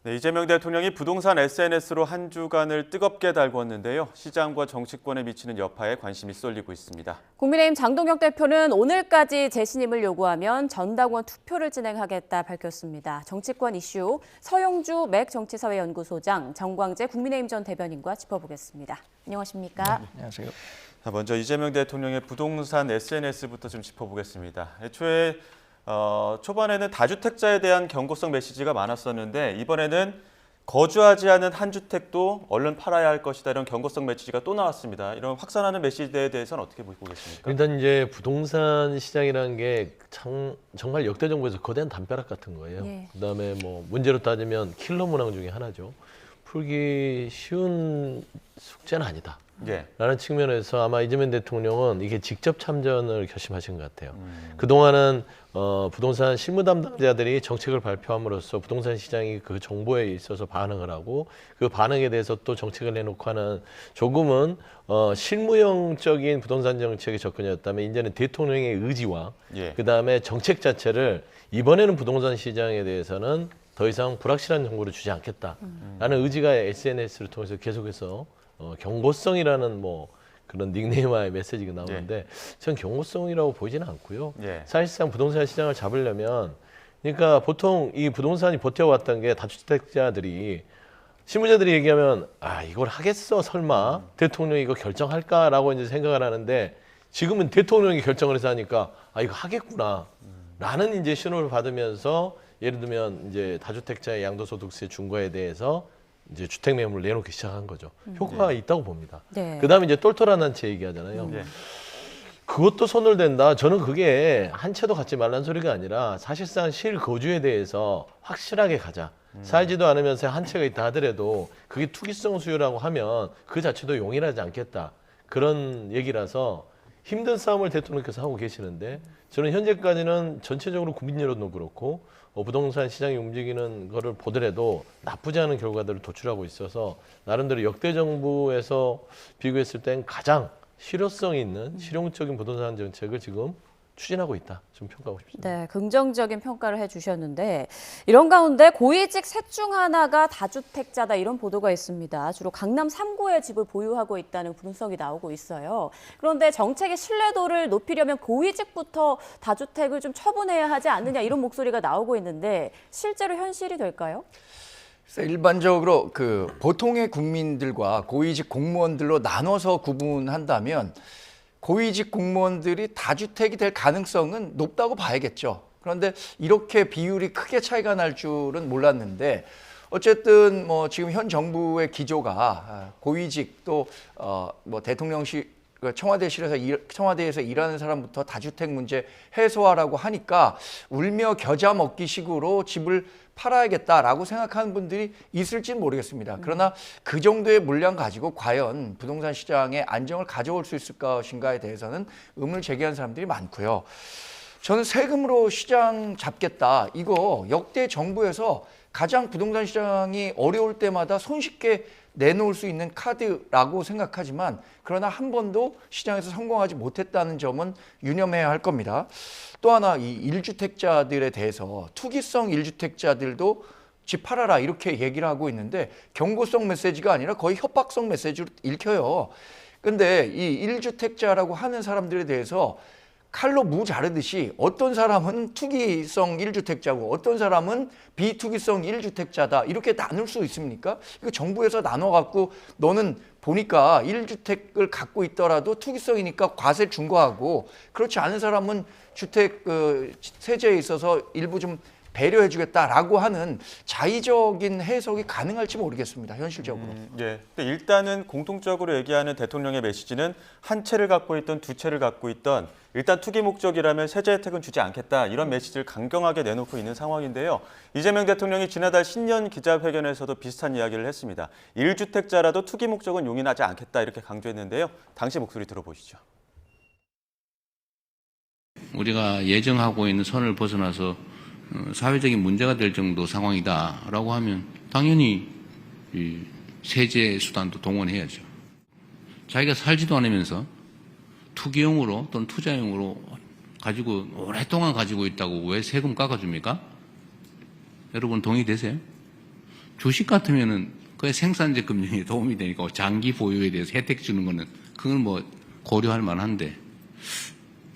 네, 이재명 대통령이 부동산 SNS로 한 주간을 뜨겁게 달궜는데요. 시장과 정치권에 미치는 여파에 관심이 쏠리고 있습니다. 국민의힘 장동혁 대표는 오늘까지 재신임을 요구하면 전당원 투표를 진행하겠다 밝혔습니다. 정치권 이슈 서영주 맥정치사회연구소장, 정광재 국민의힘 전 대변인과 짚어보겠습니다. 안녕하십니까? 네, 안녕하세요. 자, 먼저 이재명 대통령의 부동산 SNS부터 좀 짚어보겠습니다. 애초에 초반에는 다주택자에 대한 경고성 메시지가 많았었는데 이번에는 거주하지 않은 한 주택도 얼른 팔아야 할 것이다 이런 경고성 메시지가 또 나왔습니다. 이런 확산하는 메시지에 대해서는 어떻게 보고 계십니까? 일단 이제 부동산 시장이라는 게 정말 역대 정부에서 거대한 담벼락 같은 거예요. 예. 그다음에 뭐 문제로 따지면 킬러 문항 중에 하나죠. 풀기 쉬운 숙제는 아니다. 예. 라는 측면에서 아마 이재명 대통령은 이게 직접 참전을 결심하신 것 같아요. 그동안은 부동산 실무 담당자들이 정책을 발표함으로써 부동산 시장이 그 정보에 있어서 반응을 하고 그 반응에 대해서 또 정책을 내놓고 하는 조금은 실무형적인 부동산 정책의 접근이었다면 이제는 대통령의 의지와 예. 그다음에 정책 자체를 이번에는 부동산 시장에 대해서는 더 이상 불확실한 정보를 주지 않겠다라는 의지가 SNS를 통해서 계속해서 경고성이라는 뭐 그런 닉네임화의 메시지가 나오는데 전 경고성이라고 보지는 않고요. 예. 사실상 부동산 시장을 잡으려면 그러니까 보통 이 부동산이 버텨왔던 게 다주택자들이 실무자들이 얘기하면 이걸 하겠어 설마 대통령이 이거 결정할까라고 이제 생각을 하는데 지금은 대통령이 결정을 해서 하니까 이거 하겠구나 라는 이제 신호를 받으면서 예를 들면 이제 다주택자의 양도소득세 중과에 대해서 이제 주택 매물을 내놓기 시작한 거죠. 효과가 있다고 봅니다. 네. 그다음에 이제 똘똘한 한 채 얘기하잖아요. 예. 그것도 손을 댄다. 저는 그게 한 채도 갖지 말라는 소리가 아니라 사실상 실거주에 대해서 확실하게 가자. 살지도 않으면서 한 채가 있다 하더라도 그게 투기성 수요라고 하면 그 자체도 용인하지 않겠다. 그런 얘기라서 힘든 싸움을 대통령께서 하고 계시는데 저는 현재까지는 전체적으로 국민 여론도 그렇고 부동산 시장이 움직이는 거를 보더라도 나쁘지 않은 결과들을 도출하고 있어서 나름대로 역대 정부에서 비교했을 땐 가장 실효성 있는 실용적인 부동산 정책을 지금 추진하고 있다. 좀 평가하고 싶습니다. 네, 긍정적인 평가를 해주셨는데 이런 가운데 고위직 셋 중 하나가 다주택자다 이런 보도가 있습니다. 주로 강남 3구에 집을 보유하고 있다는 분석이 나오고 있어요. 그런데 정책의 신뢰도를 높이려면 고위직부터 다주택을 좀 처분해야 하지 않느냐 이런 목소리가 나오고 있는데 실제로 현실이 될까요? 일반적으로 그 보통의 국민들과 고위직 공무원들로 나눠서 구분한다면 고위직 공무원들이 다주택이 될 가능성은 높다고 봐야겠죠. 그런데 이렇게 비율이 크게 차이가 날 줄은 몰랐는데 어쨌든 뭐 지금 현 정부의 기조가 고위직 또 뭐 대통령실 청와대에서 일하는 사람부터 다주택 문제 해소하라고 하니까 울며 겨자 먹기 식으로 집을 팔아야겠다라고 생각하는 분들이 있을지는 모르겠습니다. 그러나 그 정도의 물량 가지고 과연 부동산 시장에 안정을 가져올 수 있을 것인가에 대해서는 의문을 제기하는 사람들이 많고요. 저는 세금으로 시장 잡겠다. 이거 역대 정부에서 가장 부동산 시장이 어려울 때마다 손쉽게 내놓을 수 있는 카드라고 생각하지만 그러나 한 번도 시장에서 성공하지 못했다는 점은 유념해야 할 겁니다. 또 하나 이 1주택자들에 대해서 투기성 1주택자들도 집 팔아라 이렇게 얘기를 하고 있는데 경고성 메시지가 아니라 거의 협박성 메시지로 읽혀요. 근데 이 1주택자라고 하는 사람들에 대해서 칼로 무 자르듯이 어떤 사람은 투기성 1주택자고 어떤 사람은 비투기성 1주택자다 이렇게 나눌 수 있습니까? 이거 정부에서 나눠갖고 너는 보니까 1주택을 갖고 있더라도 투기성이니까 과세 중과하고 그렇지 않은 사람은 주택 세제에 있어서 일부 좀 배려해주겠다라고 하는 자의적인 해석이 가능할지 모르겠습니다. 현실적으로. 예. 근데 일단은 공통적으로 얘기하는 대통령의 메시지는 한 채를 갖고 있던 두 채를 갖고 있던 일단 투기 목적이라면 세제 혜택은 주지 않겠다 이런 메시지를 강경하게 내놓고 있는 상황인데요. 이재명 대통령이 지난달 신년 기자회견에서도 비슷한 이야기를 했습니다. 1주택자라도 투기 목적은 용인하지 않겠다 이렇게 강조했는데요. 당시 목소리 들어보시죠. 우리가 예정하고 있는 선을 벗어나서 사회적인 문제가 될 정도 상황이다라고 하면 당연히 이 세제 수단도 동원해야죠. 자기가 살지도 않으면서 투기용으로 또는 투자용으로 가지고 오랫동안 가지고 있다고 왜 세금 깎아줍니까? 여러분 동의되세요? 주식 같으면은 그 생산재 금융에 도움이 되니까 장기 보유에 대해서 혜택 주는 거는 그건 뭐 고려할 만한데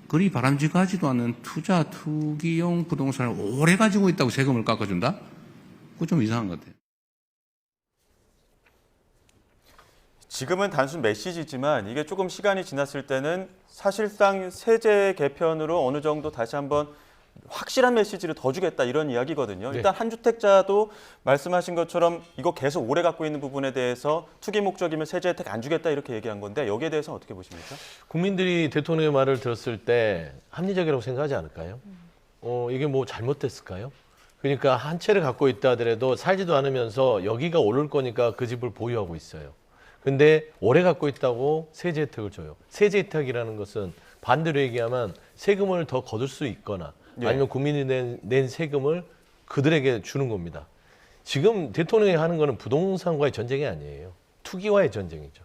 그리 바람직하지도 않은 투기용 부동산을 오래 가지고 있다고 세금을 깎아준다? 그거 좀 이상한 것 같아요. 지금은 단순 메시지지만 이게 조금 시간이 지났을 때는 사실상 세제 개편으로 어느 정도 다시 한번 확실한 메시지를 더 주겠다 이런 이야기거든요. 일단 한 주택자도 말씀하신 것처럼 이거 계속 오래 갖고 있는 부분에 대해서 투기 목적이면 세제 혜택 안 주겠다 이렇게 얘기한 건데 여기에 대해서 어떻게 보십니까? 국민들이 대통령의 말을 들었을 때 합리적이라고 생각하지 않을까요? 이게 뭐 잘못됐을까요? 그러니까 한 채를 갖고 있다 하더라도 살지도 않으면서 여기가 오를 거니까 그 집을 보유하고 있어요. 근데 오래 갖고 있다고 세제 혜택을 줘요. 세제 혜택이라는 것은 반대로 얘기하면 세금을 더 거둘 수 있거나 아니면 국민이 낸 세금을 그들에게 주는 겁니다. 지금 대통령이 하는 거는 부동산과의 전쟁이 아니에요. 투기와의 전쟁이죠.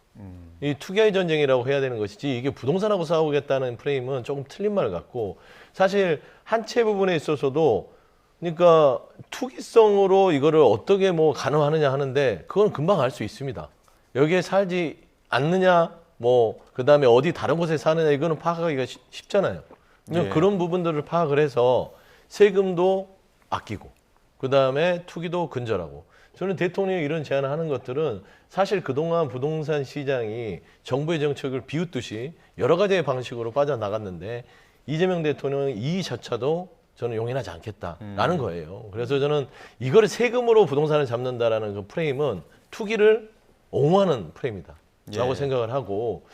이 투기와의 전쟁이라고 해야 되는 것이지 이게 부동산하고 싸우겠다는 프레임은 조금 틀린 말 같고 사실 한 채 부분에 있어서도 그러니까 투기성으로 이거를 어떻게 뭐 가능하느냐 하는데 그건 금방 알 수 있습니다. 여기에 살지 않느냐 뭐 그다음에 어디 다른 곳에 사느냐 이거는 파악하기가 쉽잖아요. 예. 그런 부분들을 파악을 해서 세금도 아끼고 그다음에 투기도 근절하고 저는 대통령이 이런 제안을 하는 것들은 사실 그동안 부동산 시장이 정부의 정책을 비웃듯이 여러 가지의 방식으로 빠져나갔는데 이재명 대통령은 이자차도 저는 용인하지 않겠다라는 거예요. 그래서 저는 이거를 세금으로 부동산을 잡는다라는 그 프레임은 투기를 옹호하는 프레임이다 라고 예. 생각을 하고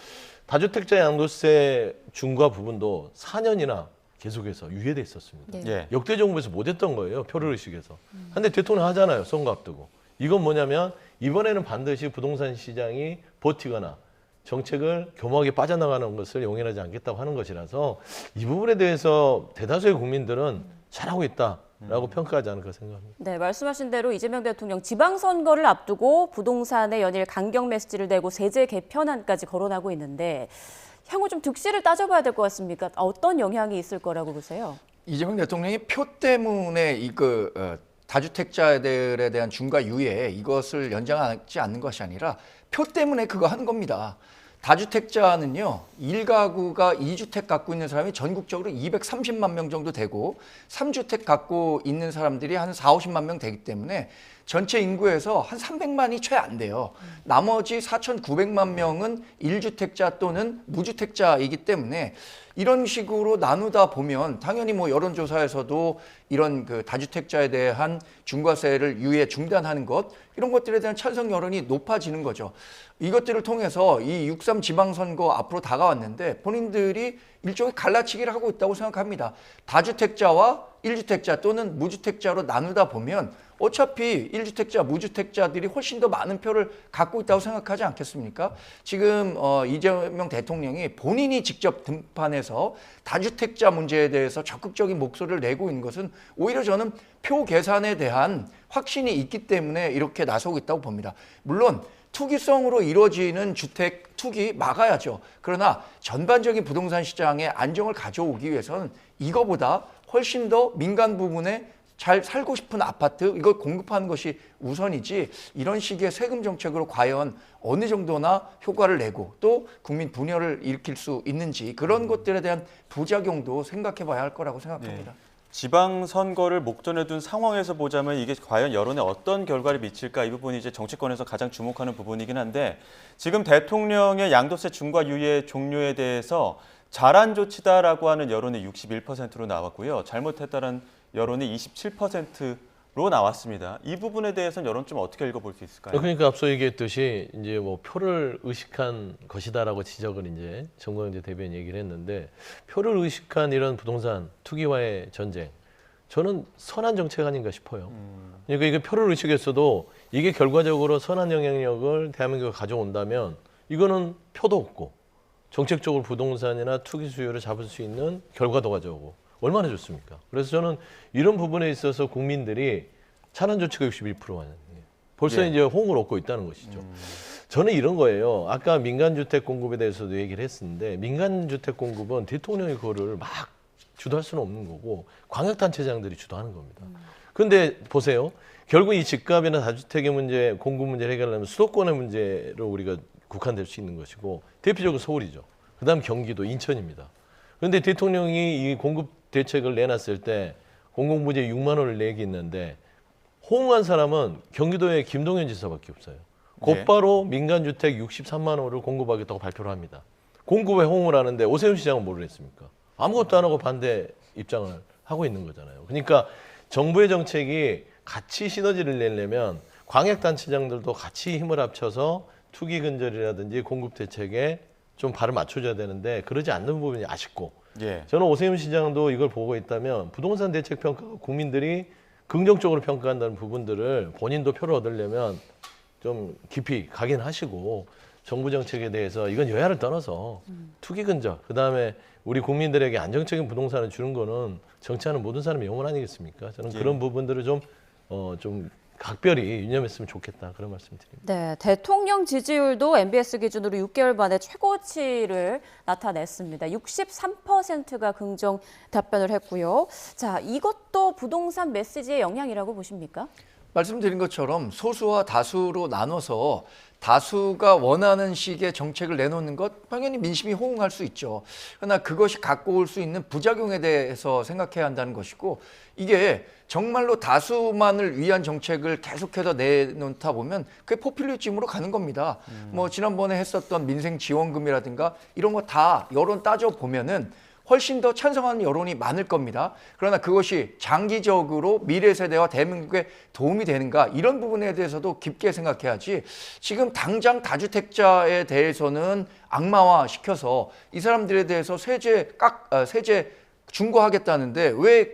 다주택자 양도세 중과 부분도 4년이나 계속해서 유예돼 있었습니다. 네. 예. 역대 정부에서 못했던 거예요. 표를 의식해서. 근데 대통령 하잖아요. 선거 앞두고. 이건 뭐냐면 이번에는 반드시 부동산 시장이 버티거나 정책을 교묘하게 빠져나가는 것을 용인하지 않겠다고 하는 것이라서 이 부분에 대해서 대다수의 국민들은 잘하고 있다라고 평가하지 않을까 생각합니다. 네, 말씀하신 대로 이재명 대통령 지방선거를 앞두고 부동산에 연일 강경 메시지를 내고 세제 개편안까지 거론하고 있는데 향후 좀 득실을 따져봐야 될 것 같습니까? 어떤 영향이 있을 거라고 보세요? 이재명 대통령이 표 때문에 다주택자들에 대한 중과 유예 이것을 연장하지 않는 것이 아니라 표 때문에 그거 하는 겁니다. 다주택자는요, 1가구가 2주택 갖고 있는 사람이 전국적으로 230만 명 정도 되고 3주택 갖고 있는 사람들이 한 4, 50만 명 되기 때문에 전체 인구에서 한 300만이 채 안 돼요. 나머지 4,900만 명은 1주택자 또는 무주택자이기 때문에 이런 식으로 나누다 보면 당연히 뭐 여론조사에서도 이런 그 다주택자에 대한 중과세를 유예 중단하는 것 이런 것들에 대한 찬성 여론이 높아지는 거죠. 이것들을 통해서 이 6.3 지방선거 앞으로 다가왔는데 본인들이 일종의 갈라치기를 하고 있다고 생각합니다. 다주택자와 1주택자 또는 무주택자로 나누다 보면 어차피 1주택자, 무주택자들이 훨씬 더 많은 표를 갖고 있다고 생각하지 않겠습니까? 지금 이재명 대통령이 본인이 직접 등판해서 다주택자 문제에 대해서 적극적인 목소리를 내고 있는 것은 오히려 저는 표 계산에 대한 확신이 있기 때문에 이렇게 나서고 있다고 봅니다. 물론 투기성으로 이루어지는 주택 투기 막아야죠. 그러나 전반적인 부동산 시장의 안정을 가져오기 위해서는 이거보다 훨씬 더 민간 부분에 잘 살고 싶은 아파트 이걸 공급하는 것이 우선이지 이런 식의 세금 정책으로 과연 어느 정도나 효과를 내고 또 국민 분열을 일으킬 수 있는지 그런 것들에 대한 부작용도 생각해 봐야 할 거라고 생각합니다. 지방선거를 목전에 둔 상황에서 보자면 이게 과연 여론에 어떤 결과를 미칠까 이 부분이 이제 정치권에서 가장 주목하는 부분이긴 한데 지금 대통령의 양도세 중과 유예 종료에 대해서 잘한 조치다라고 하는 여론이 61%로 나왔고요. 잘못했다는 여론이 27%로 나왔습니다. 이 부분에 대해서는 여론 좀 어떻게 읽어볼 수 있을까요? 그러니까 앞서 얘기했듯이 이제 뭐 표를 의식한 것이다라고 지적을 이제 정광재 대변인 얘기를 했는데 표를 의식한 이런 부동산 투기와의 전쟁 저는 선한 정책 아닌가 싶어요. 그러니까 이게 표를 의식했어도 이게 결과적으로 선한 영향력을 대한민국에 가져온다면 이거는 표도 없고 정책적으로 부동산이나 투기 수요를 잡을 수 있는 결과도 가져오고 얼마나 좋습니까? 그래서 저는 이런 부분에 있어서 국민들이 찬원 조치가 61%가 벌써 이제 호응을 얻고 있다는 것이죠. 저는 이런 거예요. 아까 민간주택 공급에 대해서도 얘기를 했었는데 민간주택 공급은 대통령이 그거를 막 주도할 수는 없는 거고 광역단체장들이 주도하는 겁니다. 그런데 보세요. 결국 이 집값이나 다주택의 문제, 공급 문제를 해결하려면 수도권의 문제로 우리가 국한될 수 있는 것이고 대표적으로 서울이죠. 그다음 경기도, 인천입니다. 그런데 대통령이 이 공급 대책을 내놨을 때 공공부지에 6만 원을 내겠는데 호응한 사람은 경기도의 김동연 지사밖에 없어요. 곧바로 민간주택 63만 호를 공급하겠다고 발표를 합니다. 공급에 호응을 하는데 오세훈 시장은 뭐를 했습니까? 아무것도 안 하고 반대 입장을 하고 있는 거잖아요. 그러니까 정부의 정책이 같이 시너지를 내려면 광역단체장들도 같이 힘을 합쳐서 투기 근절이라든지 공급 대책에 좀 발을 맞춰줘야 되는데 그러지 않는 부분이 아쉽고 예. 저는 오세훈 시장도 이걸 보고 있다면 부동산 대책 평가 국민들이 긍정적으로 평가한다는 부분들을 본인도 표를 얻으려면 좀 깊이 각인하시고 정부 정책에 대해서 이건 여야를 떠나서 투기 근절 그다음에 우리 국민들에게 안정적인 부동산을 주는 거는 정치하는 모든 사람의 영혼 아니겠습니까? 저는 그런 부분들을 좀 각별히 유념했으면 좋겠다 그런 말씀드립니다. 네, 대통령 지지율도 MBS 기준으로 6개월 만에 최고치를 나타냈습니다. 63%가 긍정 답변을 했고요. 자, 이것도 부동산 메시지의 영향이라고 보십니까? 말씀드린 것처럼 소수와 다수로 나눠서 다수가 원하는 식의 정책을 내놓는 것 당연히 민심이 호응할 수 있죠. 그러나 그것이 갖고 올 수 있는 부작용에 대해서 생각해야 한다는 것이고 이게 정말로 다수만을 위한 정책을 계속해서 내놓다 보면 그게 포퓰리즘으로 가는 겁니다. 뭐 지난번에 했었던 민생지원금이라든가 이런 거 다 여론 따져보면은 훨씬 더 찬성하는 여론이 많을 겁니다. 그러나 그것이 장기적으로 미래 세대와 대한민국에 도움이 되는가 이런 부분에 대해서도 깊게 생각해야지 지금 당장 다주택자에 대해서는 악마화 시켜서 이 사람들에 대해서 세제 중과하겠다는데 왜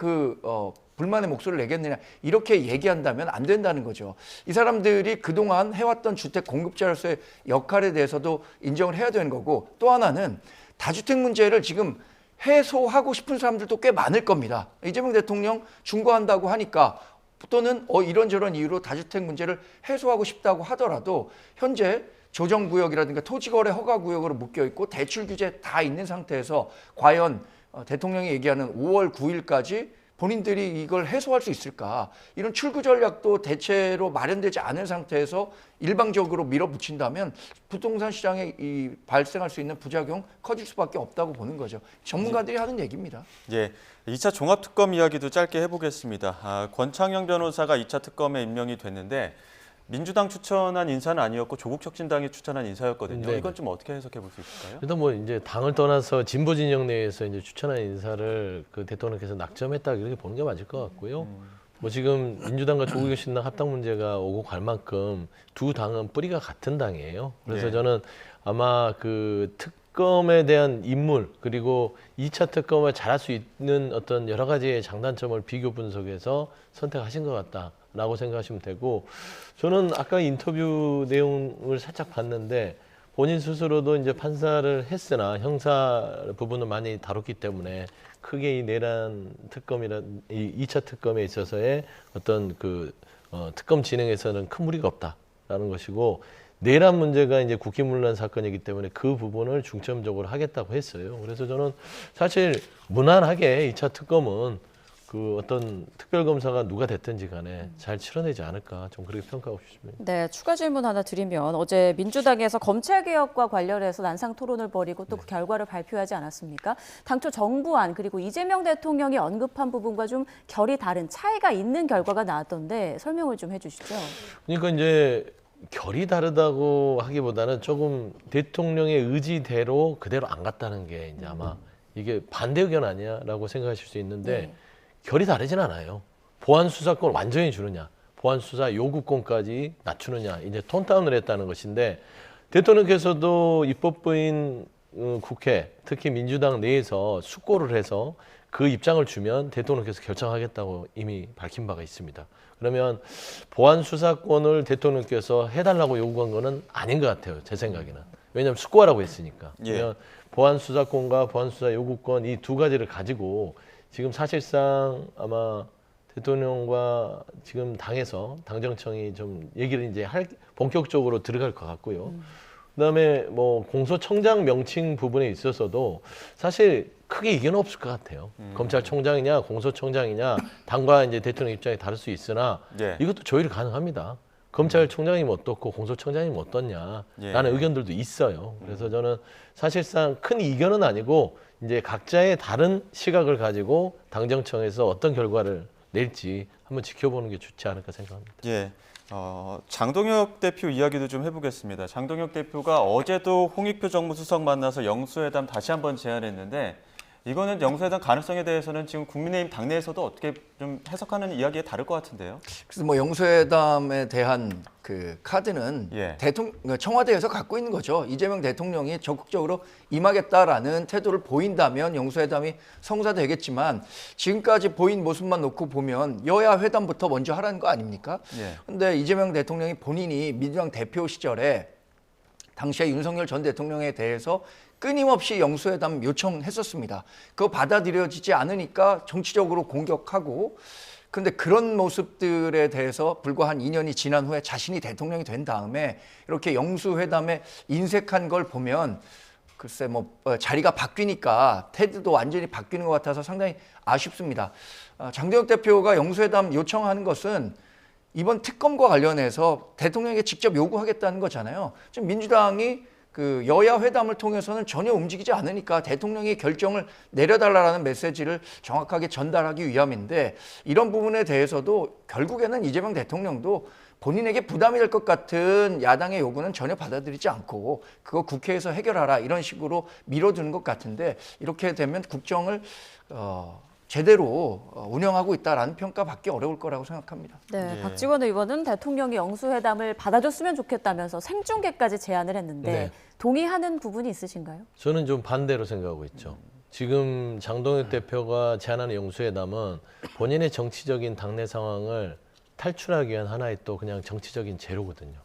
불만의 목소리를 내겠느냐 이렇게 얘기한다면 안 된다는 거죠. 이 사람들이 그동안 해왔던 주택 공급자로서의 역할에 대해서도 인정을 해야 되는 거고 또 하나는 다주택 문제를 지금 해소하고 싶은 사람들도 꽤 많을 겁니다. 이재명 대통령 중과한다고 하니까 또는 이런저런 이유로 다주택 문제를 해소하고 싶다고 하더라도 현재 조정구역이라든가 토지거래 허가구역으로 묶여있고 대출 규제 다 있는 상태에서 과연 대통령이 얘기하는 5월 9일까지 본인들이 이걸 해소할 수 있을까? 이런 출구 전략도 대체로 마련되지 않은 상태에서 일방적으로 밀어붙인다면 부동산 시장에 발생할 수 있는 부작용 커질 수밖에 없다고 보는 거죠. 전문가들이 하는 얘기입니다. 예, 2차 종합특검 이야기도 짧게 해보겠습니다. 권창영 변호사가 2차 특검에 임명이 됐는데 민주당 추천한 인사는 아니었고 조국혁신당이 추천한 인사였거든요. 네. 이건 좀 어떻게 해석해 볼 수 있을까요? 일단 뭐 이제 당을 떠나서 진보 진영 내에서 이제 추천한 인사를 그 대통령께서 낙점했다 이렇게 보는 게 맞을 것 같고요. 뭐 지금 민주당과 조국혁신당 합당 문제가 오고 갈 만큼 두 당은 뿌리가 같은 당이에요. 그래서 네. 저는 아마 그 특검에 대한 인물 그리고 2차 특검을 잘할 수 있는 어떤 여러 가지의 장단점을 비교 분석해서 선택하신 것 같다라고 생각하시면 되고 저는 아까 인터뷰 내용을 살짝 봤는데 본인 스스로도 이제 판사를 했으나 형사 부분을 많이 다뤘기 때문에 크게 이 내란 특검이나 이 2차 특검에 있어서의 어떤 특검 진행에서는 큰 무리가 없다라는 것이고 내란 문제가 이제 국기문란 사건이기 때문에 그 부분을 중점적으로 하겠다고 했어요. 그래서 저는 사실 무난하게 2차 특검은 그 어떤 특별검사가 누가 됐든지 간에 잘 치러내지 않을까 좀 그렇게 평가하고 싶습니다. 네, 추가 질문 하나 드리면 어제 민주당에서 검찰개혁과 관련해서 난상 토론을 벌이고 또 그 결과를 발표하지 않았습니까? 당초 정부안 그리고 이재명 대통령이 언급한 부분과 좀 결이 다른 차이가 있는 결과가 나왔던데 설명을 좀 해주시죠. 그러니까 이제 결이 다르다고 하기보다는 조금 대통령의 의지대로 그대로 안 갔다는 게 이제 아마 이게 반대 의견 아니야라고 생각하실 수 있는데 네. 결이 다르진 않아요. 보안 수사권 완전히 주느냐, 보안 수사 요구권까지 낮추느냐, 이제 톤 다운을 했다는 것인데 대통령께서도 입법부인 국회, 특히 민주당 내에서 숙고를 해서 그 입장을 주면 대통령께서 결정하겠다고 이미 밝힌 바가 있습니다. 그러면 보안 수사권을 대통령께서 해달라고 요구한 거는 아닌 것 같아요. 제 생각에는. 왜냐하면 숙고하라고 했으니까. 그러면 보안 수사권과 보안 수사 요구권 이 두 가지를 가지고 지금 사실상 아마 대통령과 지금 당에서 당정청이 좀 얘기를 이제 본격적으로 들어갈 것 같고요. 그다음에 뭐 공소청장 명칭 부분에 있어서도 사실 크게 이견은 없을 것 같아요. 검찰총장이냐 공소청장이냐 당과 이제 대통령 입장이 다를 수 있으나 예. 이것도 조율이 가능합니다. 검찰총장이면 어떻고 공소청장이면 어떻냐라는 예. 의견들도 있어요. 그래서 저는 사실상 큰 이견은 아니고 이제 각자의 다른 시각을 가지고 당정청에서 어떤 결과를 낼지 한번 지켜보는 게 좋지 않을까 생각합니다. 예. 장동혁 대표 이야기도 좀 해보겠습니다. 장동혁 대표가 어제도 홍익표 정무수석 만나서 영수회담 다시 한번 제안했는데 이거는 영수회담 가능성에 대해서는 지금 국민의힘 당내에서도 어떻게 좀 해석하는 이야기에 다를 것 같은데요. 그래서 뭐 영수회담에 대한 그 카드는 예. 청와대에서 갖고 있는 거죠. 이재명 대통령이 적극적으로 임하겠다라는 태도를 보인다면 영수회담이 성사되겠지만 지금까지 보인 모습만 놓고 보면 여야 회담부터 먼저 하라는 거 아닙니까? 그런데 예. 이재명 대통령이 본인이 민주당 대표 시절에 당시에 윤석열 전 대통령에 대해서 끊임없이 영수회담 요청했었습니다. 그거 받아들여지지 않으니까 정치적으로 공격하고 그런데 그런 모습들에 대해서 불과 한 2년이 지난 후에 자신이 대통령이 된 다음에 이렇게 영수회담에 인색한 걸 보면 글쎄 뭐 자리가 바뀌니까 태도도 완전히 바뀌는 것 같아서 상당히 아쉽습니다. 장동혁 대표가 영수회담 요청하는 것은 이번 특검과 관련해서 대통령에게 직접 요구하겠다는 거잖아요. 지금 민주당이 그 여야 회담을 통해서는 전혀 움직이지 않으니까 대통령이 결정을 내려달라는 메시지를 정확하게 전달하기 위함인데 이런 부분에 대해서도 결국에는 이재명 대통령도 본인에게 부담이 될 것 같은 야당의 요구는 전혀 받아들이지 않고 그거 국회에서 해결하라 이런 식으로 밀어두는 것 같은데 이렇게 되면 국정을 제대로 운영하고 있다라는 평가받기 어려울 거라고 생각합니다. 네, 예. 박지원 의원은 대통령이 영수회담을 받아줬으면 좋겠다면서 생중계까지 제안을 했는데 네. 동의하는 부분이 있으신가요? 저는 좀 반대로 생각하고 있죠. 지금 장동혁 대표가 제안하는 영수회담은 본인의 정치적인 당내 상황을 탈출하기 위한 하나의 또 그냥 정치적인 재료거든요.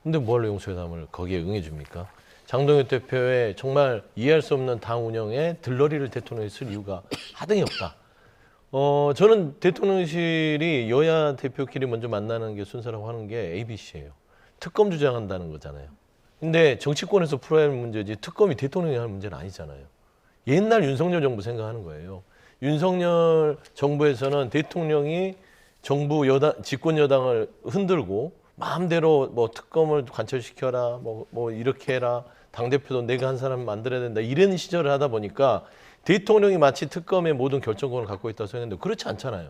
근데 뭘 영수회담을 거기에 응해줍니까? 장동혁 대표의 정말 이해할 수 없는 당 운영에 들러리를 대통령이 쓸 이유가 하등이 없다. 저는 대통령실이 여야 대표끼리 먼저 만나는 게 순서라고 하는 게 ABC예요. 특검 주장한다는 거잖아요. 근데 정치권에서 풀어야 할 문제지 특검이 대통령이 할 문제는 아니잖아요. 옛날 윤석열 정부 생각하는 거예요. 윤석열 정부에서는 대통령이 정부 여당, 집권 여당을 흔들고 마음대로 뭐 특검을 관철시켜라, 뭐 이렇게 해라, 당대표도 내가 한 사람 만들어야 된다 이런 시절을 하다 보니까 대통령이 마치 특검의 모든 결정권을 갖고 있다고 생각했는데 그렇지 않잖아요.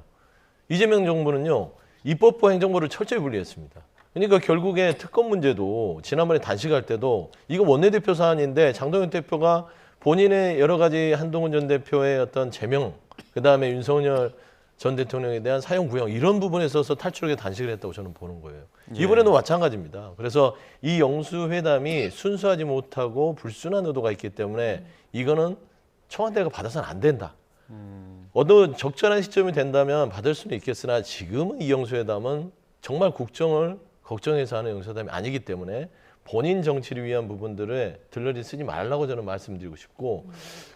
이재명 정부는요. 입법부 행정부를 철저히 분리했습니다. 그러니까 결국에 특검 문제도 지난번에 단식할 때도 이거 원내대표 사안인데 장동혁 대표가 본인의 여러 가지 한동훈 전 대표의 어떤 제명, 그다음에 윤석열 전 대통령에 대한 사형 구형 이런 부분에 있어서 탈출하게 단식을 했다고 저는 보는 거예요. 이번에도 마찬가지입니다. 그래서 이 영수회담이 순수하지 못하고 불순한 의도가 있기 때문에 이거는 청와대가 받아서는 안 된다. 어느 적절한 시점이 된다면 받을 수는 있겠으나 지금은 이 영수회담은 정말 국정을 걱정해서 하는 영수회담이 아니기 때문에 본인 정치를 위한 부분들을 들러리 쓰지 말라고 저는 말씀드리고 싶고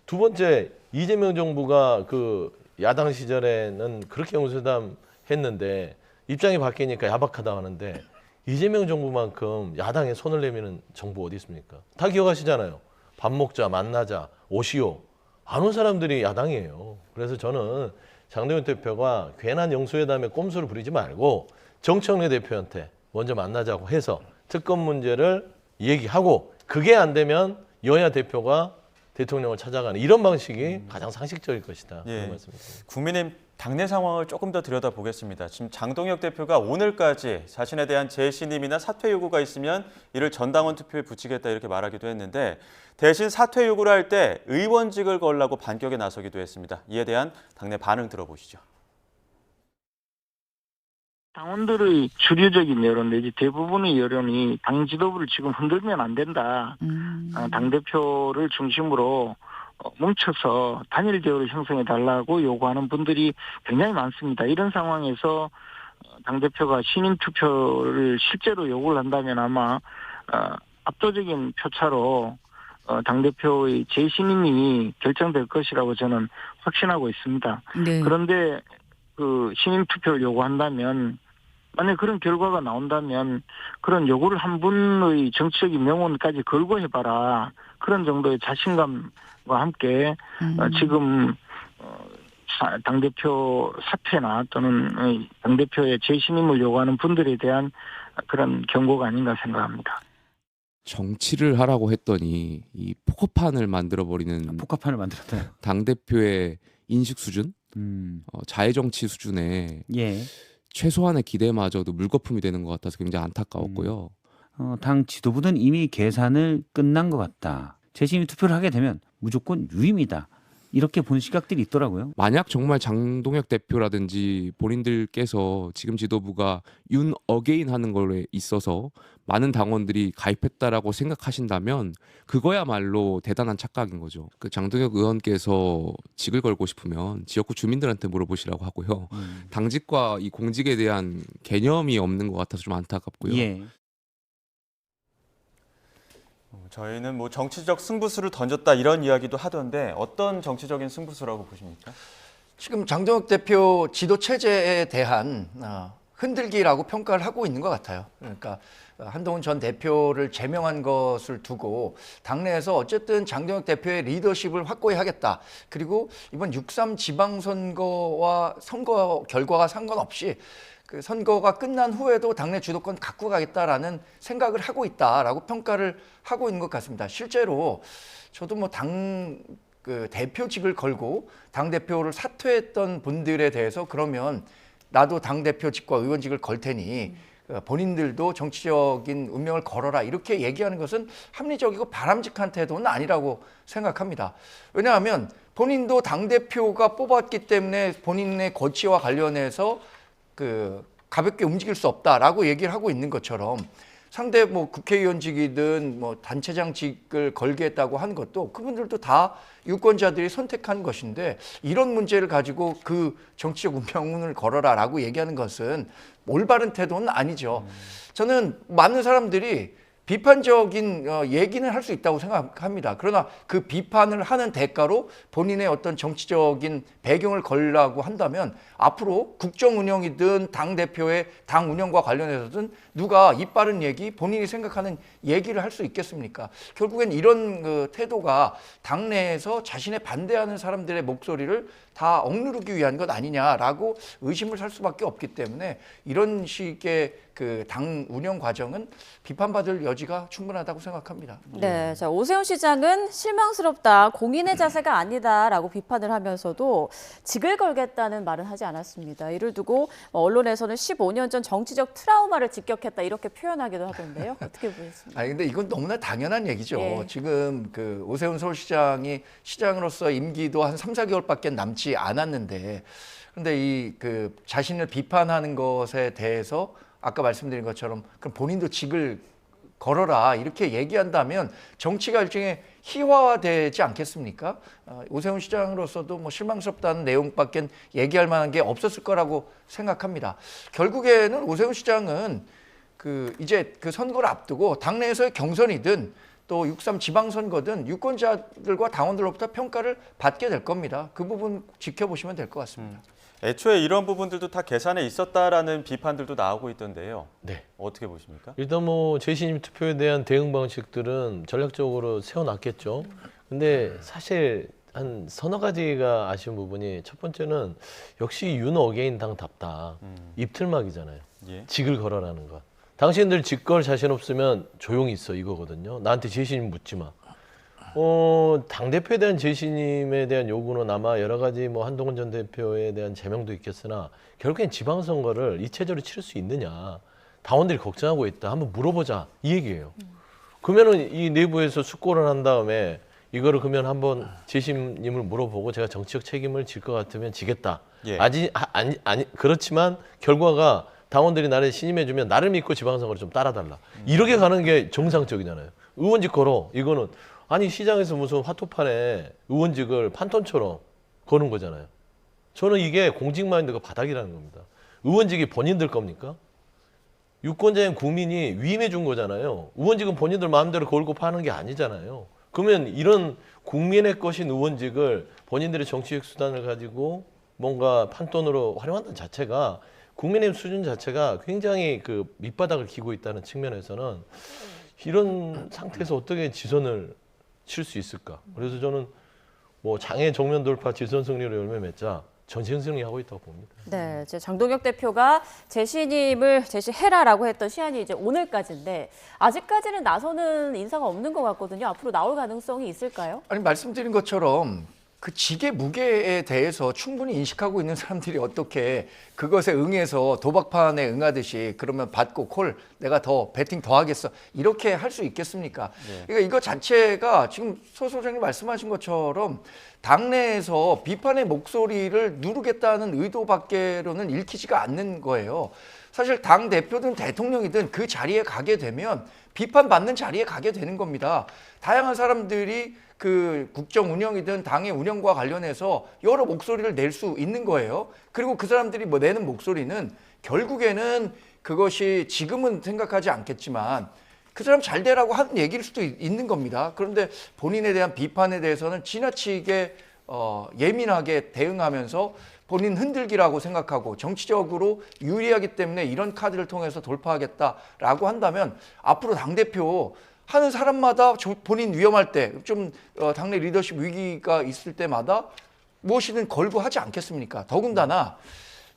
두 번째 이재명 정부가 그 야당 시절에는 그렇게 영수회담 했는데 입장이 바뀌니까 야박하다 하는데 이재명 정부만큼 야당에 손을 내미는 정부 어디 있습니까? 다 기억하시잖아요. 밥 먹자, 만나자, 오시오. 안 온 사람들이 야당이에요. 그래서 저는 장동혁 대표가 괜한 영수회담에 꼼수를 부리지 말고 정청래 대표한테 먼저 만나자고 해서 특검 문제를 얘기하고 그게 안 되면 여야 대표가 대통령을 찾아가는 이런 방식이 가장 상식적일 것이다. 예. 그런 말씀입니다. 국민의힘 당내 상황을 조금 더 들여다보겠습니다. 지금 장동혁 대표가 오늘까지 자신에 대한 재신임이나 사퇴 요구가 있으면 이를 전당원 투표에 붙이겠다 이렇게 말하기도 했는데 대신 사퇴 요구를 할 때 의원직을 걸라고 반격에 나서기도 했습니다. 이에 대한 당내 반응 들어보시죠. 당원들의 주류적인 여론 내지 대부분의 여론이 당 지도부를 지금 흔들면 안 된다. 당대표를 중심으로 뭉쳐서 단일 대우를 형성해달라고 요구하는 분들이 굉장히 많습니다. 이런 상황에서 당대표가 신임 투표를 실제로 요구를 한다면 아마 압도적인 표차로 당대표의 재신임이 결정될 것이라고 저는 확신하고 있습니다. 네. 그런데 그 신임 투표를 요구한다면 만약 그런 결과가 나온다면 그런 요구를 한 분의 정치적인 명운까지 걸고 해봐라. 그런 정도의 자신감과 함께 지금 당대표 사퇴나 또는 당대표의 재신임을 요구하는 분들에 대한 그런 경고가 아닌가 생각합니다. 정치를 하라고 했더니 이 포커판을 만들어버리는 복합판을 만들었나요? 당대표의 인식 수준, 자해 정치 수준에 예. 최소한의 기대마저도 물거품이 되는 것 같아서 굉장히 안타까웠고요. 당 지도부는 이미 계산을 끝난 것 같다. 재심의 투표를 하게 되면 무조건 유임이다. 이렇게 보는 시각들이 있더라고요. 만약 정말 장동혁 대표라든지 본인들께서 지금 지도부가 윤 어게인 하는 거에 있어서 많은 당원들이 가입했다라고 생각하신다면 그거야말로 대단한 착각인 거죠. 그 장동혁 의원께서 직을 걸고 싶으면 지역구 주민들한테 물어보시라고 하고요. 당직과 이 공직에 대한 개념이 없는 것 같아서 좀 안타깝고요. 예. 저희는 뭐 정치적 승부수를 던졌다 이런 이야기도 하던데 어떤 정치적인 승부수라고 보십니까? 지금 장동혁 대표 지도 체제에 대한 흔들기라고 평가를 하고 있는 것 같아요. 그러니까 한동훈 전 대표를 제명한 것을 두고 당내에서 어쨌든 장동혁 대표의 리더십을 확고히 하겠다. 그리고 이번 6.3 지방선거와 선거 결과가 상관없이 그 선거가 끝난 후에도 당내 주도권 갖고 가겠다라는 생각을 하고 있다라고 평가를 하고 있는 것 같습니다. 실제로 저도 뭐 그 대표직을 걸고 당 대표를 사퇴했던 분들에 대해서 그러면 나도 당 대표직과 의원직을 걸 테니 본인들도 정치적인 운명을 걸어라 이렇게 얘기하는 것은 합리적이고 바람직한 태도는 아니라고 생각합니다. 왜냐하면 본인도 당 대표가 뽑았기 때문에 본인의 거취와 관련해서 그 가볍게 움직일 수 없다라고 얘기를 하고 있는 것처럼 상대 뭐 국회의원직이든 뭐 단체장직을 걸겠다고 한 것도 그분들도 다 유권자들이 선택한 것인데 이런 문제를 가지고 그 정치적 운명운을 걸어라라고 얘기하는 것은 올바른 태도는 아니죠. 저는 많은 사람들이 비판적인 얘기는 할 수 있다고 생각합니다. 그러나 그 비판을 하는 대가로 본인의 어떤 정치적인 배경을 걸라고 한다면 앞으로 국정 운영이든 당대표의 당 운영과 관련해서든 누가 입 바른 얘기, 본인이 생각하는 얘기를 할 수 있겠습니까? 결국엔 이런 그 태도가 당내에서 자신의 반대하는 사람들의 목소리를 다 억누르기 위한 것 아니냐라고 의심을 살 수밖에 없기 때문에 이런 식의 그 당 운영 과정은 비판받을 여지가 충분하다고 생각합니다. 네, 자, 오세훈 시장은 실망스럽다, 공인의 자세가 아니다라고 비판을 하면서도 직을 걸겠다는 말은 하지 않았습니다. 이를 두고 언론에서는 15년 전 정치적 트라우마를 직격했다 이렇게 표현하기도 하던데요. 어떻게 보셨습니까? 아니 근데 이건 너무나 당연한 얘기죠. 예. 지금 그 오세훈 서울시장이 시장으로서 임기도 한 3, 4개월밖에 남지 않았는데 근데 이 그 자신을 비판하는 것에 대해서 아까 말씀드린 것처럼 그럼 본인도 직을 걸어라 이렇게 얘기한다면 정치가 일종의 희화화되지 않겠습니까? 오세훈 시장으로서도 뭐 실망스럽다는 내용밖에 얘기할 만한 게 없었을 거라고 생각합니다. 결국에는 오세훈 시장은 그 이제 그 선거를 앞두고 당내에서의 경선이든 또 6.3 지방선거든 유권자들과 당원들로부터 평가를 받게 될 겁니다. 그 부분 지켜보시면 될 것 같습니다. 애초에 이런 부분들도 다 계산에 있었다라는 비판들도 나오고 있던데요. 네. 어떻게 보십니까? 일단 뭐 재신임 투표에 대한 대응 방식들은 전략적으로 세워놨겠죠. 근데 사실 한 서너 가지가 아쉬운 부분이 첫 번째는 역시 윤 어게인 당답다. 입틀막이잖아요. 예. 직을 걸어라는 것. 당신들 직 걸 자신 없으면 조용히 있어 이거거든요. 나한테 재신임 묻지 마. 당대표에 대한 재신임에 대한 요구는 아마 여러 가지 뭐 한동훈 전 대표에 대한 제명도 있겠으나 결국엔 지방선거를 이체적으로 치를 수 있느냐. 당원들이 걱정하고 있다. 한번 물어보자. 이 얘기예요. 그러면은 이 내부에서 숙고를 한 다음에 이거를 그러면 한번 재신임을 물어보고 제가 정치적 책임을 질 것 같으면 지겠다. 예. 아니 그렇지만 결과가 당원들이 나를 신임해주면 나를 믿고 지방선거를 좀 따라달라. 이렇게 가는 게 정상적이잖아요. 의원직 걸어. 이거는 아니 시장에서 무슨 화투판에 의원직을 판돈처럼 거는 거잖아요. 저는 이게 공직 마인드가 바닥이라는 겁니다. 의원직이 본인들 겁니까? 유권자인 국민이 위임해 준 거잖아요. 의원직은 본인들 마음대로 걸고 파는 게 아니잖아요. 그러면 이런 국민의 것인 의원직을 본인들의 정치적 수단을 가지고 뭔가 판돈으로 활용한다는 자체가 국민의힘 수준 자체가 굉장히 그 밑바닥을 기고 있다는 측면에서는 이런 상태에서 어떻게 지선을 칠 수 있을까? 그래서 저는 뭐 장애 정면 돌파 지선 승리로 열매 맺자 전신 승리하고 있다고 봅니다. 네, 이제 장동혁 대표가 재신임을 제시해라라고 했던 시한이 이제 오늘까지인데 아직까지는 나서는 인사가 없는 것 같거든요. 앞으로 나올 가능성이 있을까요? 아니 말씀드린 것처럼 그 직의 무게에 대해서 충분히 인식하고 있는 사람들이 어떻게 그것에 응해서 도박판에 응하듯이 그러면 받고 콜 내가 더 배팅 더 하겠어 이렇게 할 수 있겠습니까? 그러니까 이거 자체가 지금 소 소장님 말씀하신 것처럼 당내에서 비판의 목소리를 누르겠다는 의도밖에로는 읽히지가 않는 거예요. 사실 당 대표든 대통령이든 그 자리에 가게 되면 비판받는 자리에 가게 되는 겁니다. 다양한 사람들이 그 국정 운영이든 당의 운영과 관련해서 여러 목소리를 낼 수 있는 거예요. 그리고 그 사람들이 뭐 내는 목소리는 결국에는 그것이 지금은 생각하지 않겠지만 그 사람 잘 되라고 하는 얘기일 수도 있는 겁니다. 그런데 본인에 대한 비판에 대해서는 지나치게 예민하게 대응하면서 본인 흔들기라고 생각하고 정치적으로 유리하기 때문에 이런 카드를 통해서 돌파하겠다라고 한다면 앞으로 당대표 하는 사람마다 본인 위험할 때 좀 당내 리더십 위기가 있을 때마다 무엇이든 걸고 하지 않겠습니까? 더군다나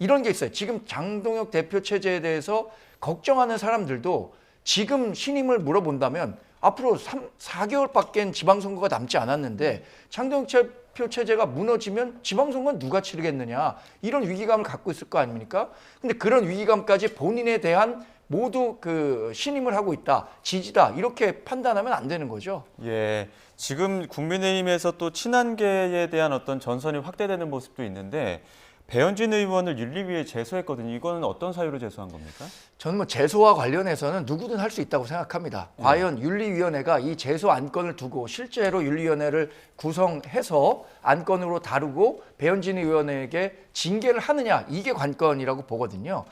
이런 게 있어요. 지금 장동혁 대표 체제에 대해서 걱정하는 사람들도 지금 신임을 물어본다면 앞으로 4개월밖에 지방선거가 남지 않았는데 장동혁 대표 체제가 무너지면 지방선거는 누가 치르겠느냐 이런 위기감을 갖고 있을 거 아닙니까? 근데 그런 위기감까지 본인에 대한 모두 그 신임을 하고 있다, 지지다 이렇게 판단하면 안 되는 거죠. 예, 지금 국민의힘에서 또 친한계에 대한 어떤 전선이 확대되는 모습도 있는데 배현진 의원을 윤리위에 제소했거든요. 이거는 어떤 사유로 제소한 겁니까? 저는 뭐 제소와 관련해서는 누구든 할 수 있다고 생각합니다. 과연 윤리위원회가 이 제소 안건을 두고 실제로 윤리위원회를 구성해서 안건으로 다루고 배현진 의원에게 징계를 하느냐 이게 관건이라고 보거든요.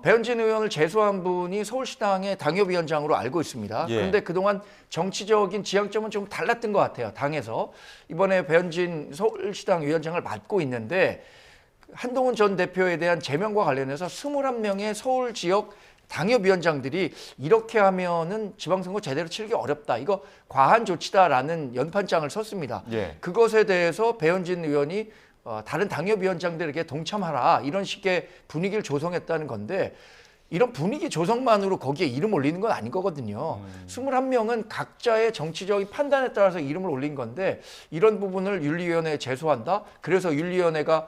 배현진 의원을 제소한 분이 서울시당의 당협위원장으로 알고 있습니다. 예. 그런데 그동안 정치적인 지향점은 좀 달랐던 것 같아요. 당에서. 이번에 배현진 서울시당 위원장을 맡고 있는데 한동훈 전 대표에 대한 제명과 관련해서 21명의 서울 지역 당협위원장들이 이렇게 하면은 지방선거 제대로 치르기 어렵다. 이거 과한 조치다라는 연판장을 섰습니다. 예. 그것에 대해서 배현진 의원이 다른 당협위원장들에게 동참하라 이런 식의 분위기를 조성했다는 건데 이런 분위기 조성만으로 거기에 이름 올리는 건 아닌 거거든요. 21명은 각자의 정치적인 판단에 따라서 이름을 올린 건데 이런 부분을 윤리위원회에 제소한다. 그래서 윤리위원회가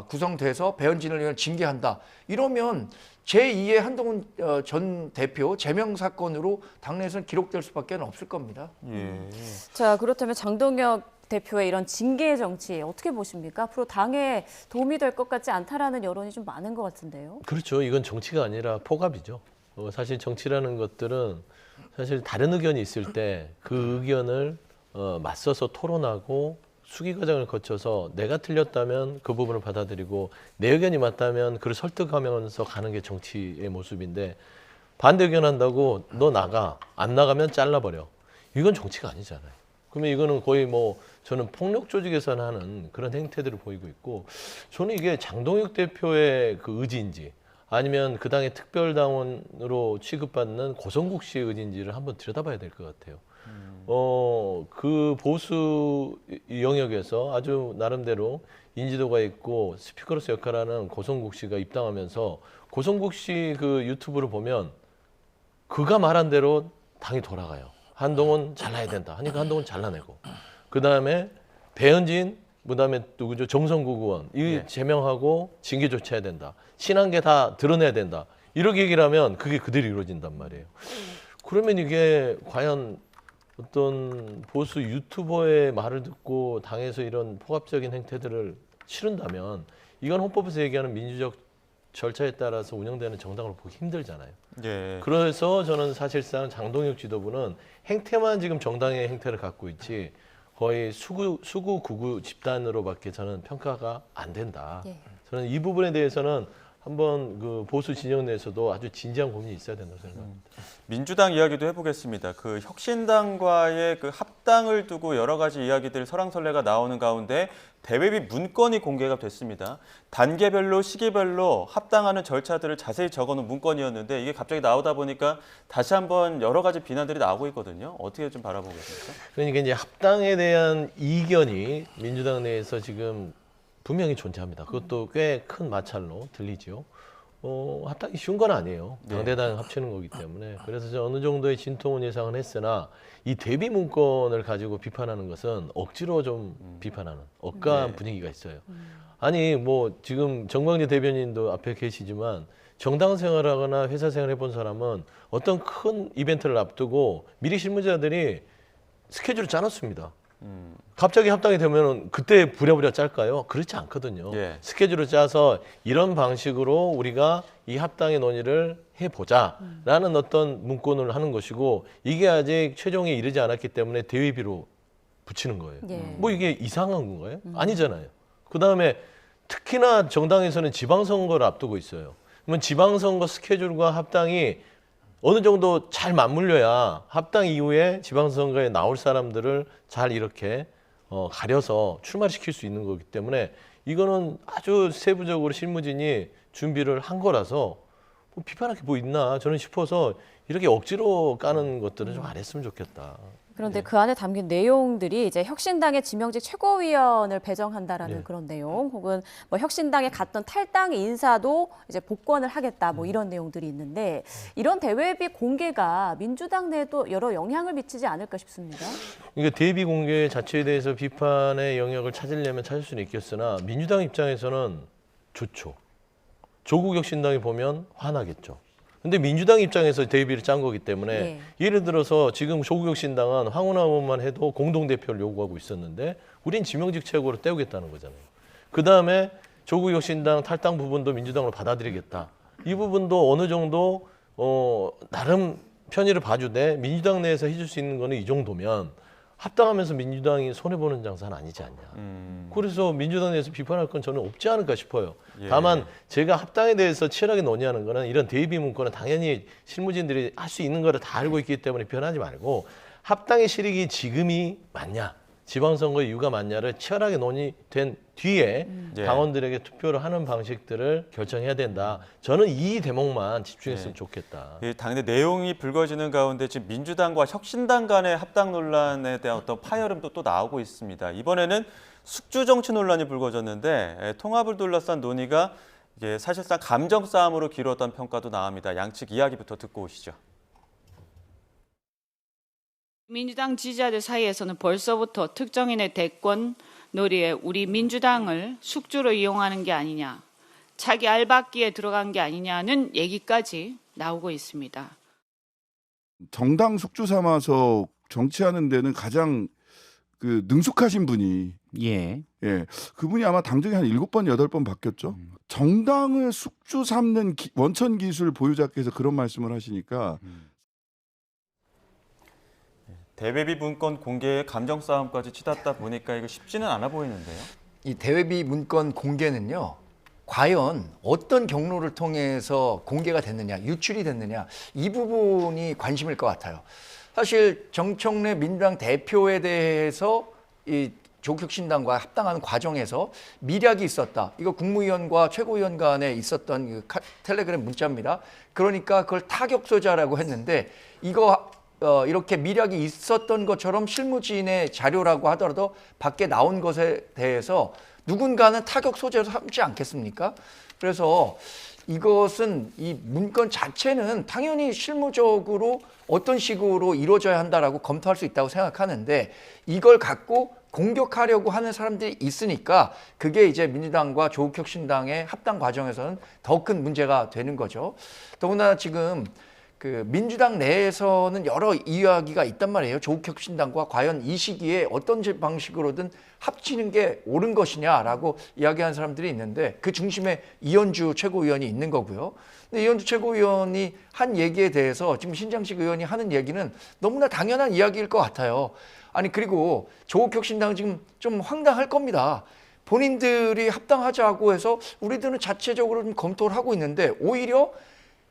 구성돼서 배현진 의원을 징계한다. 이러면 제2의 한동훈 전 대표 제명 사건으로 당내에서는 기록될 수밖에 없을 겁니다. 예. 자, 그렇다면 장동혁 대표의 이런 징계 정치 어떻게 보십니까? 앞으로 당에 도움이 될 것 같지 않다라는 여론이 좀 많은 것 같은데요. 그렇죠. 이건 정치가 아니라 포갑이죠. 사실 정치라는 것들은 사실 다른 의견이 있을 때 그 의견을 맞서서 토론하고 수기 과정을 거쳐서 내가 틀렸다면 그 부분을 받아들이고 내 의견이 맞다면 그를 설득하면서 가는 게 정치의 모습인데 반대 의견 한다고 너 나가 안 나가면 잘라버려 이건 정치가 아니잖아요. 그러면 이거는 거의 뭐 저는 폭력 조직에서 하는 그런 행태들을 보이고 있고 저는 이게 장동혁 대표의 그 의지인지 아니면 그 당의 특별당원으로 취급받는 고성국 씨의 의지인지를 한번 들여다봐야 될 것 같아요. 그 보수 영역에서 아주 나름대로 인지도가 있고 스피커로서 역할하는 고성국 씨가 입당하면서 고성국 씨 그 유튜브를 보면 그가 말한 대로 당이 돌아가요. 한동훈 잘라야 된다 하니까 한동훈 잘라내고 그 다음에 배현진 그다음에 누구죠? 정성국 의원 이 제명하고 징계 조치해야 된다. 친한계 다 드러내야 된다. 이렇게 얘기를 하면 그게 그대로 이루어진단 말이에요. 그러면 이게 과연 어떤 보수 유튜버의 말을 듣고 당에서 이런 포갑적인 행태들을 치른다면 이건 헌법에서 얘기하는 민주적 절차에 따라서 운영되는 정당으로 보기 힘들잖아요. 예. 그래서 저는 사실상 장동혁 지도부는 행태만 지금 정당의 행태를 갖고 있지 거의 수구 구구 집단으로밖에 저는 평가가 안 된다. 예. 저는 이 부분에 대해서는 한번 그 보수 진영 내에서도 아주 진지한 고민이 있어야 된다고 생각합니다. 민주당 이야기도 해보겠습니다. 그 혁신당과의 그 합당을 두고 여러 가지 이야기들 설왕설래가 나오는 가운데 대외비 문건이 공개가 됐습니다. 단계별로 시기별로 합당하는 절차들을 자세히 적어놓은 문건이었는데 이게 갑자기 나오다 보니까 다시 한번 여러 가지 비난들이 나오고 있거든요. 어떻게 좀 바라보고 계십니까? 그러니까 이제 합당에 대한 이견이 민주당 내에서 지금 분명히 존재합니다. 그것도 꽤 큰 마찰로 들리죠. 합당이 쉬운 건 아니에요. 당대당 합치는 거기 때문에. 그래서 어느 정도의 진통은 예상은 했으나 이 대비 문건을 가지고 비판하는 것은 억지로 좀 비판하는 억까한 분위기가 있어요. 아니 뭐 지금 정광재 대변인도 앞에 계시지만 정당 생활하거나 회사 생활 해본 사람은 어떤 큰 이벤트를 앞두고 미리 실무자들이 스케줄을 짜놨습니다. 갑자기 합당이 되면 그때 부랴부랴 짤까요? 그렇지 않거든요. 예. 스케줄을 짜서 이런 방식으로 우리가 이 합당의 논의를 해보자라는 어떤 문건을 하는 것이고 이게 아직 최종에 이르지 않았기 때문에 대외비로 붙이는 거예요. 예. 뭐 이게 이상한 건가요? 아니잖아요. 그다음에 특히나 정당에서는 지방선거를 앞두고 있어요. 그러면 지방선거 스케줄과 합당이 어느 정도 잘 맞물려야 합당 이후에 지방선거에 나올 사람들을 잘 이렇게 가려서 출마시킬 수 있는 거기 때문에 이거는 아주 세부적으로 실무진이 준비를 한 거라서 뭐 비판할 게 뭐 있나 저는 싶어서 이렇게 억지로 까는 것들은 좀 안 했으면 좋겠다. 그런데 그 안에 담긴 내용들이 이제 혁신당의 지명직 최고위원을 배정한다라는 네. 그런 내용, 혹은 뭐 혁신당에 갔던 탈당 인사도 이제 복권을 하겠다, 뭐 이런 내용들이 있는데 이런 대외비 공개가 민주당 내에도 여러 영향을 미치지 않을까 싶습니다. 그러니까 대비 공개 자체에 대해서 비판의 영역을 찾으려면 찾을 수는 있겠으나 민주당 입장에서는 좋죠. 조국 혁신당이 보면 화나겠죠. 근데 민주당 입장에서 대비를 짠 거기 때문에 네. 예를 들어서 지금 조국 혁신당은 황운하 의원만 해도 공동대표를 요구하고 있었는데 우린 지명직 최고로 떼우겠다는 거잖아요. 그다음에 조국 혁신당 탈당 부분도 민주당으로 받아들이겠다. 이 부분도 어느 정도 나름 편의를 봐주되 민주당 내에서 해줄 수 있는 거는 이 정도면 합당하면서 민주당이 손해보는 장사는 아니지 않냐. 그래서 민주당 내에서 비판할 건 저는 없지 않을까 싶어요. 예. 다만 제가 합당에 대해서 치열하게 논의하는 거는 이런 대비 문건은 당연히 실무진들이 할 수 있는 거를 다 알고 있기 때문에 비판하지 말고 합당의 실익이 지금이 맞냐, 지방선거 이유가 맞냐를 치열하게 논의된 뒤에 예. 당원들에게 투표를 하는 방식들을 결정해야 된다. 저는 이 대목만 집중했으면 예. 좋겠다. 이 당내 내용이 불거지는 가운데 지금 민주당과 혁신당 간의 합당 논란에 대한 어떤 파열음도 또 나오고 있습니다. 이번에는 숙주 정치 논란이 불거졌는데 통합을 둘러싼 논의가 이게 사실상 감정 싸움으로 길었던 평가도 나옵니다. 양측 이야기부터 듣고 오시죠. 민주당 지지자들 사이에서는 벌써부터 특정인의 대권 놀이에 우리 민주당을 숙주로 이용하는 게 아니냐, 자기 알박기에 들어간 게 아니냐는 얘기까지 나오고 있습니다. 정당 숙주 삼아서 정치하는 데는 가장 그 능숙하신 분이 예. 그분이 아마 당정이 한 7번, 8번 바뀌었죠. 정당을 숙주 삼는 원천 기술 보유자께서 그런 말씀을 하시니까 대외비 문건 공개에 감정 싸움까지 치닫다 보니까 이거 쉽지는 않아 보이는데요. 이 대외비 문건 공개는요, 과연 어떤 경로를 통해서 공개가 됐느냐, 유출이 됐느냐, 이 부분이 관심일 것 같아요. 사실 정청래 민주당 대표에 대해서 이 조국혁신당과 합당하는 과정에서 미략이 있었다. 이거 국무위원과 최고위원 간에 있었던 그 텔레그램 문자입니다. 그러니까 그걸 타격소자라고 했는데 이거 이렇게 미략이 있었던 것처럼 실무진의 자료라고 하더라도 밖에 나온 것에 대해서 누군가는 타격 소재로 삼지 않겠습니까? 그래서 이것은 이 문건 자체는 당연히 실무적으로 어떤 식으로 이루어져야 한다라고 검토할 수 있다고 생각하는데 이걸 갖고 공격하려고 하는 사람들이 있으니까 그게 이제 민주당과 조국혁신당의 합당 과정에서는 더 큰 문제가 되는 거죠. 더구나 지금 그 민주당 내에서는 여러 이야기가 있단 말이에요. 조국혁신당과 과연 이 시기에 어떤 방식으로든 합치는 게 옳은 것이냐라고 이야기하는 사람들이 있는데 그 중심에 이현주 최고위원이 있는 거고요. 근데 이현주 최고위원이 한 얘기에 대해서 지금 신장식 의원이 하는 얘기는 너무나 당연한 이야기일 것 같아요. 아니 그리고 조국혁신당은 지금 좀 황당할 겁니다. 본인들이 합당하자고 해서 우리들은 자체적으로 좀 검토를 하고 있는데 오히려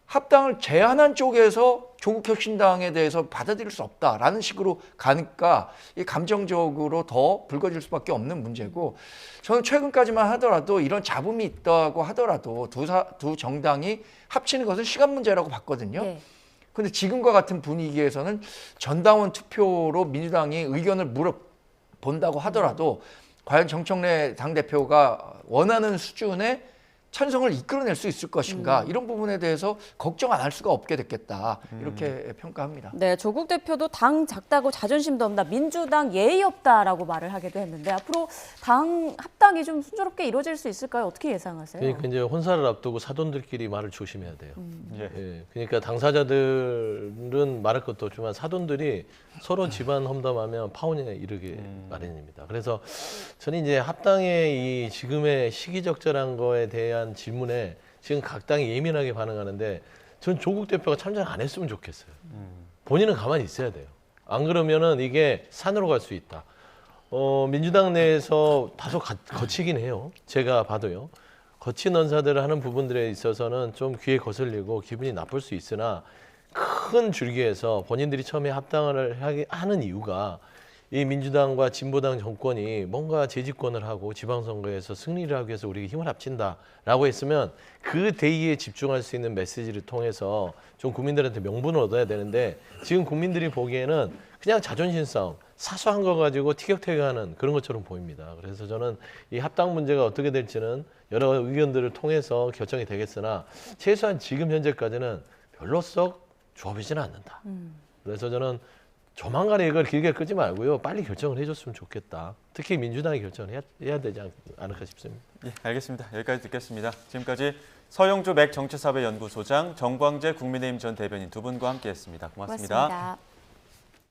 합당을 제안한 쪽에서 조국혁신당에 대해서 받아들일 수 없다라는 식으로 가니까 이 감정적으로 더 불거질 수밖에 없는 문제고 저는 최근까지만 하더라도 이런 잡음이 있다고 하더라도 두 정당이 합치는 것은 시간 문제라고 봤거든요. 네. 근데 지금과 같은 분위기에서는 전당원 투표로 민주당이 의견을 물어본다고 하더라도 과연 정청래 당대표가 원하는 수준의 찬성을 이끌어낼 수 있을 것인가 이런 부분에 대해서 걱정 안 할 수가 없게 됐겠다 이렇게 평가합니다. 네, 조국 대표도 당 작다고 자존심도 없다, 민주당 예의 없다라고 말을 하기도 했는데 앞으로 당 합당이 좀 순조롭게 이루어질 수 있을까요? 어떻게 예상하세요? 그러니까 이제 혼사를 앞두고 사돈들끼리 말을 조심해야 돼요. 예. 예, 그러니까 당사자들은 말할 것도 없지만 사돈들이 서로 집안 험담하면 파혼에 이르게 마련입니다. 그래서 저는 이제 합당의 이 지금의 시기적절한 거에 대한 질문에 지금 각 당이 예민하게 반응하는데 전 조국 대표가 참전 안 했으면 좋겠어요. 본인은 가만히 있어야 돼요. 안 그러면은 이게 산으로 갈 수 있다. 민주당 내에서 다소 거치긴 해요. 제가 봐도요. 거친 언사들을 하는 부분들에 있어서는 좀 귀에 거슬리고 기분이 나쁠 수 있으나 큰 줄기에서 본인들이 처음에 합당을 하는 이유가 이 민주당과 진보당 정권이 뭔가 재집권을 하고 지방선거에서 승리를 하기 위해서 우리가 힘을 합친다라고 했으면 그 대의에 집중할 수 있는 메시지를 통해서 좀 국민들한테 명분을 얻어야 되는데 지금 국민들이 보기에는 그냥 자존심 싸움, 사소한 거 가지고 티격태격하는 그런 것처럼 보입니다. 그래서 저는 이 합당 문제가 어떻게 될지는 여러 의견들을 통해서 결정이 되겠으나 최소한 지금 현재까지는 별로 썩 좋아 보이지는 않는다. 그래서 저는 조만간에 이걸 길게 끄지 말고요. 빨리 결정을 해줬으면 좋겠다. 특히 민주당이 결정을 해야 되지 않을까 싶습니다. 예, 알겠습니다. 여기까지 듣겠습니다. 지금까지 서영조 맥정치사회연구소장, 정광재 국민의힘 전 대변인 두 분과 함께했습니다. 고맙습니다. 고맙습니다.